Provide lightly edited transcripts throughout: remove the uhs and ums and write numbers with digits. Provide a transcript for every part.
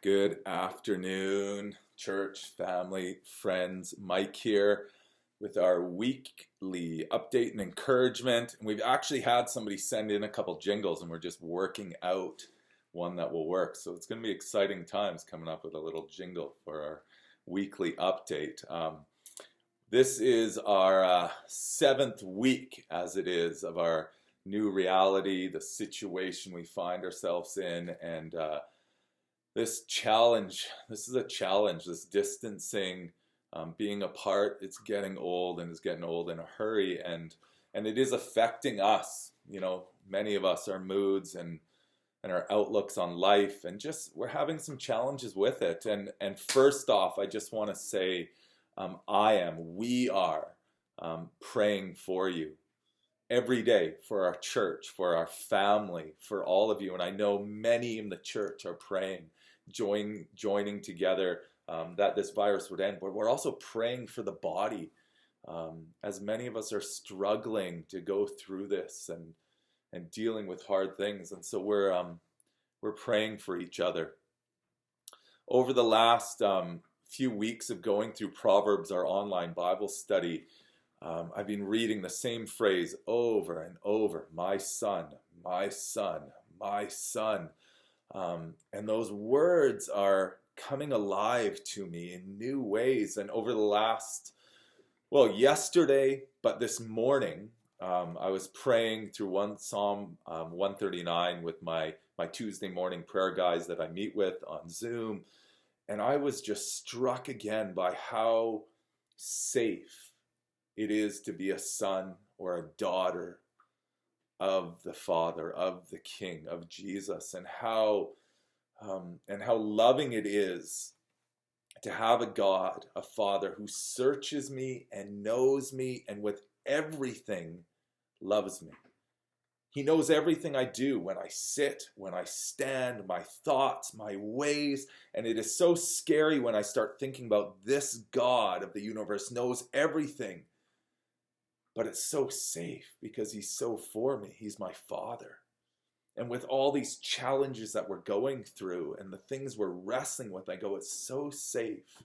Good afternoon, church, family, friends. Mike here with our weekly update and encouragement. And we've actually had somebody send in a couple jingles, and we're just working out one that will work. So it's going to be exciting times coming up with a little jingle for our weekly update. This is our seventh week, as it is, of our new reality, the situation we find ourselves in, and this is a challenge, this distancing, being apart, it's getting old and it's getting old in a hurry, and it is affecting us, many of us, our moods and our outlooks on life, and just we're having some challenges with it. And first off, I just want to say, we are praying for you every day, for our church, for our family, for all of you. And I know many in the church are praying, joining together, that this virus would end. But we're also praying for the body, as many of us are struggling to go through this and dealing with hard things. And so we're praying for each other. Over the last few weeks of going through Proverbs, our online Bible study, I've been reading the same phrase over and over: my son, my son, my son. And those words are coming alive to me in new ways. And over the last, yesterday, but this morning, I was praying through Psalm 139 with my Tuesday morning prayer guys that I meet with on Zoom. And I was just struck again by how safe it is to be a son or a daughter of the Father, of the King, of Jesus, and how loving it is to have a God, a Father who searches me and knows me, and with everything loves me. He knows everything I do, when I sit, when I stand, my thoughts, my ways. And it is so scary when I start thinking about this God of the universe knows everything. But it's so safe because he's so for me. He's my Father. And with all these challenges that we're going through and the things we're wrestling with, I go, it's so safe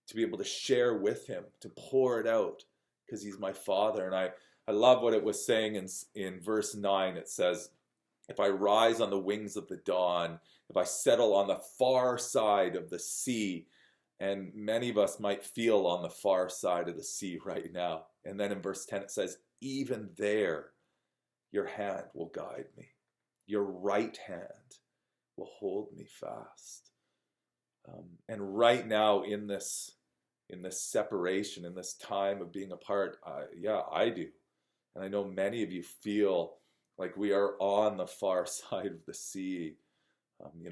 to be able to share with him, to pour it out, because he's my Father. And I love what it was saying in verse 9. It says, if I rise on the wings of the dawn, if I settle on the far side of the sea. And many of us might feel on the far side of the sea right now. And then in verse 10 it says, even there your hand will guide me. Your right hand will hold me fast. And right now in this separation, in this time of being apart, I do. And I know many of you feel like we are on the far side of the sea.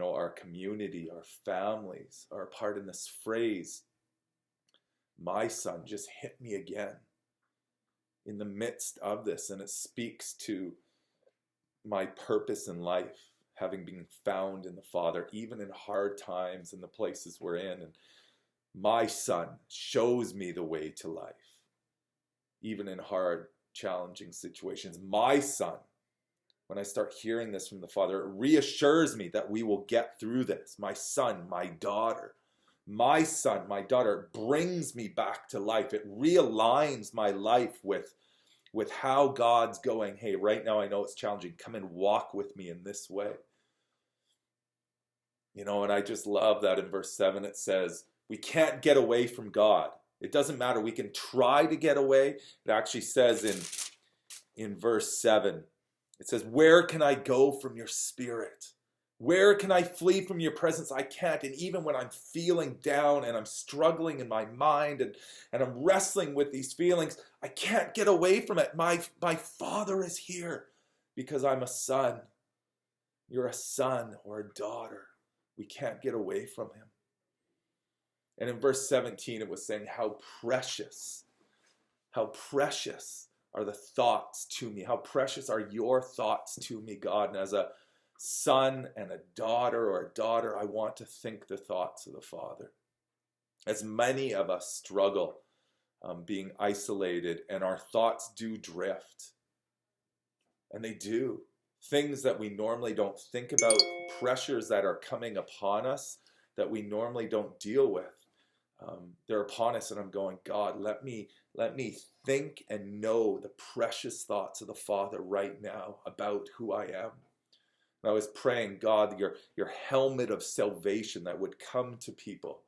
Our community, our families are a part in this phrase, my son, just hit me again in the midst of this. And it speaks to my purpose in life, having been found in the Father, even in hard times and the places we're in. And my son shows me the way to life, even in hard, challenging situations. My son, when I start hearing this from the Father, it reassures me that we will get through this. My son, my daughter. My son, my daughter brings me back to life. It realigns my life with how God's going, hey, right now I know it's challenging. Come and walk with me in this way. And I just love that in verse 7 it says, we can't get away from God. It doesn't matter. We can try to get away. It actually says in verse 7, it says, where can I go from your spirit? Where can I flee from your presence? I can't. And even when I'm feeling down and I'm struggling in my mind and I'm wrestling with these feelings, I can't get away from it. My Father is here because I'm a son. You're a son or a daughter. We can't get away from him. And in verse 17, it was saying how precious are the thoughts to me. How precious are your thoughts to me, God. And as a son and a daughter, I want to think the thoughts of the Father. As many of us struggle being isolated, and our thoughts do drift. And they do. things that we normally don't think about, pressures that are coming upon us that we normally don't deal with. They're upon us, and I'm going, God, let me think and know the precious thoughts of the Father right now about who I am. And I was praying, God, your helmet of salvation that would come to people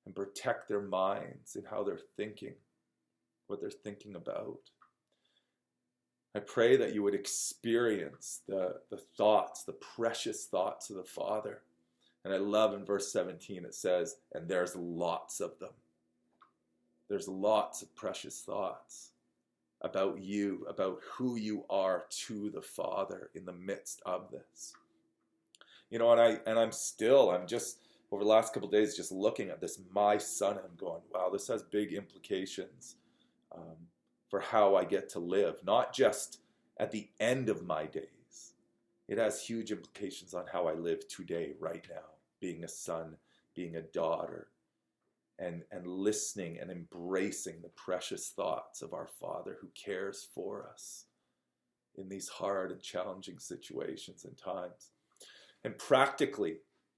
and protect their minds and how they're thinking, what they're thinking about. I pray that you would experience the thoughts, the precious thoughts of the Father. And I love in verse 17, it says, and there's lots of them. There's lots of precious thoughts about you, about who you are to the Father in the midst of this. You know, I'm just, over the last couple of days, just looking at this, my son, and I'm going, wow, this has big implications for how I get to live, not just at the end of my days. It has huge implications on how I live today, right now, being a son, being a daughter, and listening and embracing the precious thoughts of our Father who cares for us in these hard and challenging situations and times. And practically,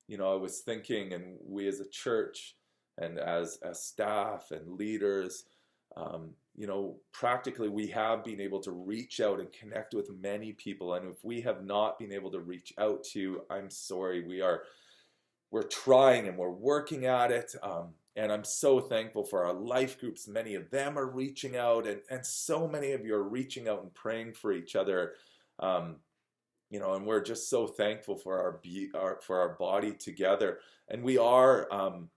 you know, I was thinking, and we as a church and as staff and leaders, you know, practically we have been able to reach out and connect with many people. And if we have not been able to reach out to you, I'm sorry. We're trying and we're working at it. And I'm so thankful for our life groups. Many of them are reaching out, and so many of you are reaching out and praying for each other. You know, and we're just so thankful for our body together. And we are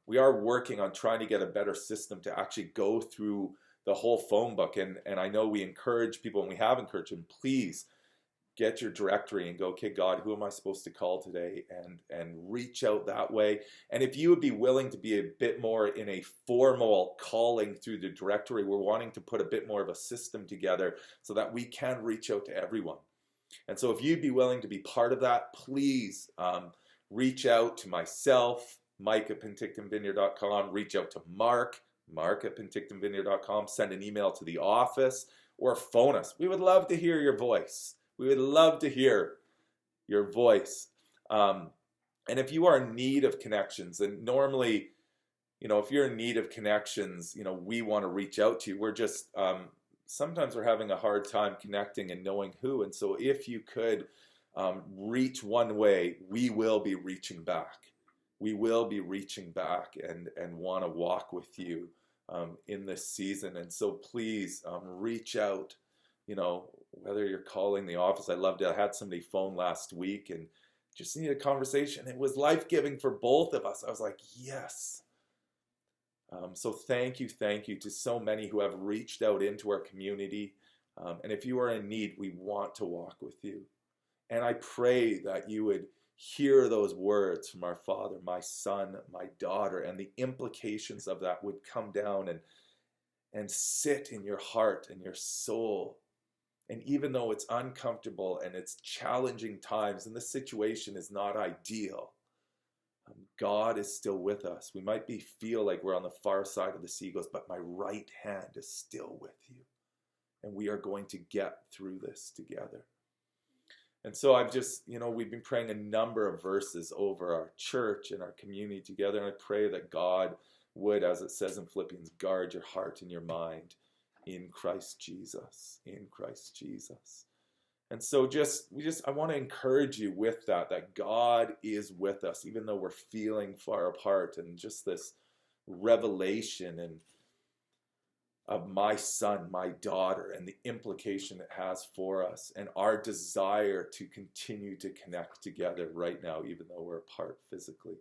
working on trying to get a better system to actually go through the whole phone book. And I know we encourage people, and we have encouraged them, please get your directory and go, okay, God, who am I supposed to call today? And reach out that way. And if you would be willing to be a bit more in a formal calling through the directory, we're wanting to put a bit more of a system together so that we can reach out to everyone. And so if you'd be willing to be part of that, please reach out to myself, Mike at pentictonvineyard.com, reach out to Mark at pentictonvineyard.com, send an email to the office, or phone us. We would love to hear your voice. We would love to hear your voice. And if you are in need of connections, and normally, you know, if you're in need of connections, you know, we want to reach out to you. We're just, sometimes we're having a hard time connecting and knowing who. And so if you could reach one way, we will be reaching back. We will be reaching back and want to walk with you in this season. And so please reach out, you know, whether you're calling the office. I had somebody phone last week and just needed a conversation. It was life-giving for both of us. I was like, yes. So thank you to so many who have reached out into our community. And if you are in need, we want to walk with you. And I pray that you would hear those words from our Father, my son, my daughter, and the implications of that would come down and sit in your heart and your soul. And even though it's uncomfortable and it's challenging times and the situation is not ideal, God is still with us. We might feel like we're on the far side of the sea. He goes, but my right hand is still with you. And we are going to get through this together. And so I've just, you know, we've been praying a number of verses over our church and our community together. And I pray that God would, as it says in Philippians, guard your heart and your mind in Christ Jesus, in Christ Jesus. And so I want to encourage you with that God is with us, even though we're feeling far apart, and just this revelation and of my son, my daughter, and the implication it has for us, and our desire to continue to connect together right now, even though we're apart physically.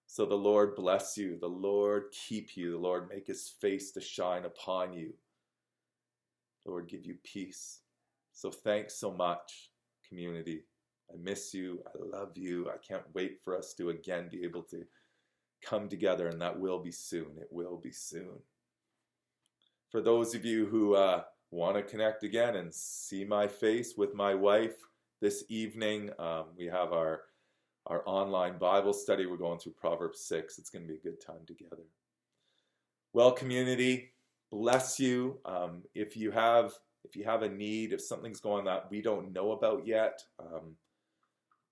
So the Lord bless you, the Lord keep you, the Lord make his face to shine upon you, the Lord give you peace. So thanks so much, community. I miss you. I love you. I can't wait for us to again be able to come together, and that will be soon. It will be soon. For those of you who want to connect again and see my face with my wife this evening, we have our online Bible study. We're going through Proverbs 6. It's going to be a good time together. Well, community, bless you. If you have If you have a need, if something's going on that we don't know about yet,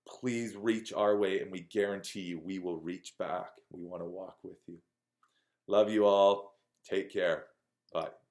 please reach our way, and we guarantee you we will reach back. We want to walk with you. Love you all. Take care. Bye.